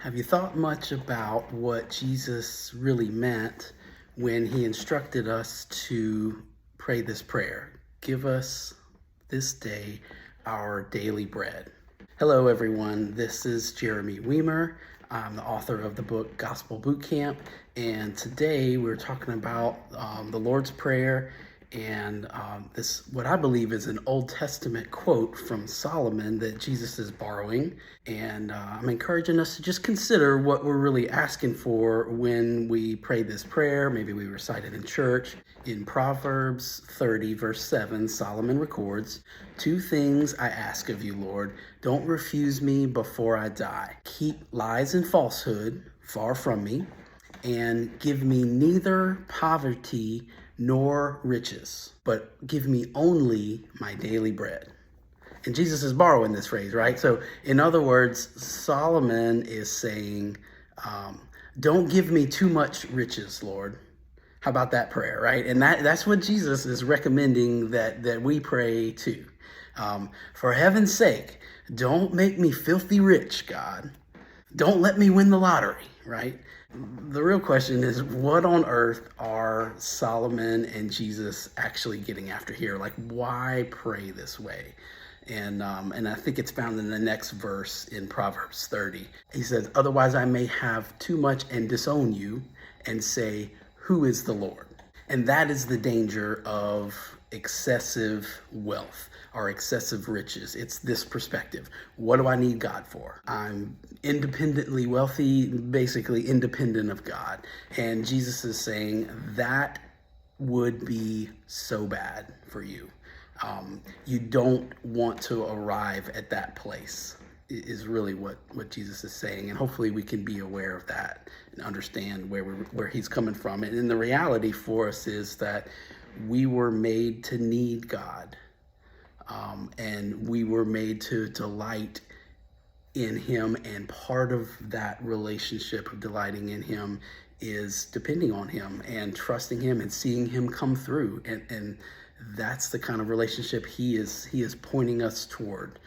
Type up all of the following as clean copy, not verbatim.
Have you thought much about what Jesus really meant when he instructed us to pray this prayer? Give us this day our daily bread. Hello, everyone. This is Jeremy Weimer. I'm the author of the book Gospel Bootcamp, and today we're talking about the Lord's Prayer and this, what I believe is an Old Testament quote from Solomon that Jesus is borrowing. And I'm encouraging us to just consider what we're really asking for when we pray this prayer. Maybe we recite it in church. In Proverbs 30, verse 7, Solomon records, "Two things I ask of you, Lord. Don't refuse me before I die. Keep lies and falsehood far from me, and give me neither poverty nor riches, but give me only my daily bread." And Jesus is borrowing this phrase, right? So in other words, Solomon is saying, don't give me too much riches, Lord. How about that prayer, right? And that's what Jesus is recommending that we pray too. For heaven's sake, don't make me filthy rich, God. Don't let me win the lottery, right? The real question is, what on earth are Solomon and Jesus actually getting after here? Like, why pray this way? And I think it's found in the next verse in Proverbs 30. He says, "Otherwise I may have too much and disown you and say, 'Who is the Lord?'" And that is the danger of excessive wealth or excessive riches. It's this perspective. What do I need God for? I'm independently wealthy, basically independent of God. And Jesus is saying that would be so bad for you. You don't want to arrive at that place, is really what Jesus is saying. And hopefully we can be aware of that and understand where he's coming from. And the reality for us is that we were made to need God. And we were made to delight in him. And part of that relationship of delighting in him is depending on him and trusting him and seeing him come through. And that's the kind of relationship he is pointing us toward.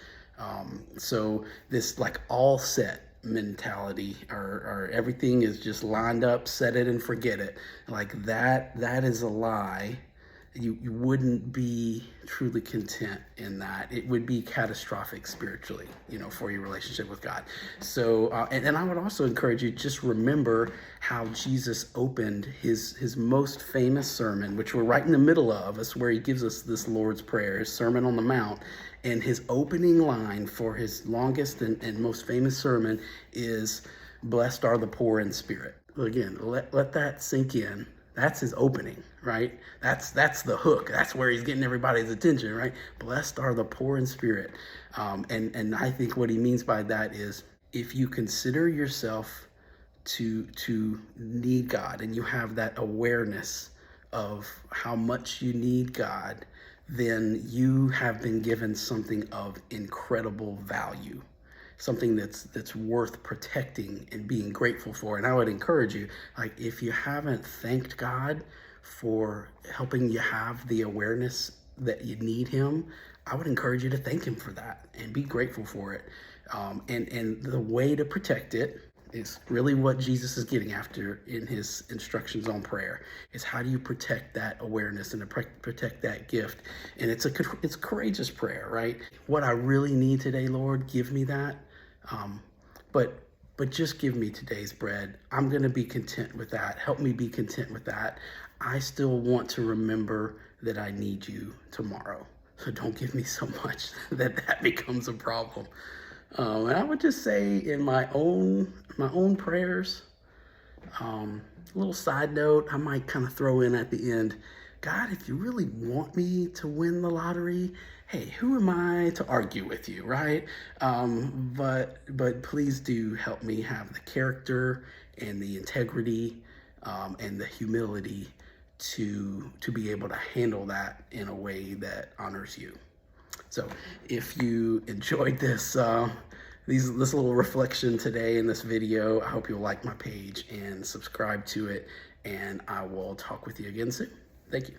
So this like all set mentality or everything is just lined up, set it and forget it. Like that is a lie. You wouldn't be truly content in that. It would be catastrophic spiritually, for your relationship with God. So, and I would also encourage you, just remember how Jesus opened his most famous sermon, which we're right in the middle of. It's where he gives us this Lord's Prayer, his Sermon on the Mount. And his opening line for his longest and most famous sermon is, "Blessed are the poor in spirit." Again, let that sink in. That's his opening, right? That's the hook. That's where he's getting everybody's attention, right? Blessed are the poor in spirit. And I think what he means by that is, if you consider yourself to need God and you have that awareness of how much you need God, then you have been given something of incredible value. Something that's worth protecting and being grateful for. And I would encourage you, like, if you haven't thanked God for helping you have the awareness that you need him, I would encourage you to thank him for that and be grateful for it. And the way to protect it is really what Jesus is getting after in his instructions on prayer, is how do you protect that awareness and protect that gift. And it's courageous prayer, right? What I really need today, Lord, give me that. But just give me today's bread. I'm going to be content with that. Help me be content with that. I still want to remember that I need you tomorrow. So don't give me so much that becomes a problem. And I would just say in my own prayers, a little side note, I might kind of throw in at the end, God, if you really want me to win the lottery, hey, who am I to argue with you, right? But please do help me have the character and the integrity and the humility to be able to handle that in a way that honors you. So if you enjoyed this little reflection today in this video, I hope you'll like my page and subscribe to it, and I will talk with you again soon. Thank you.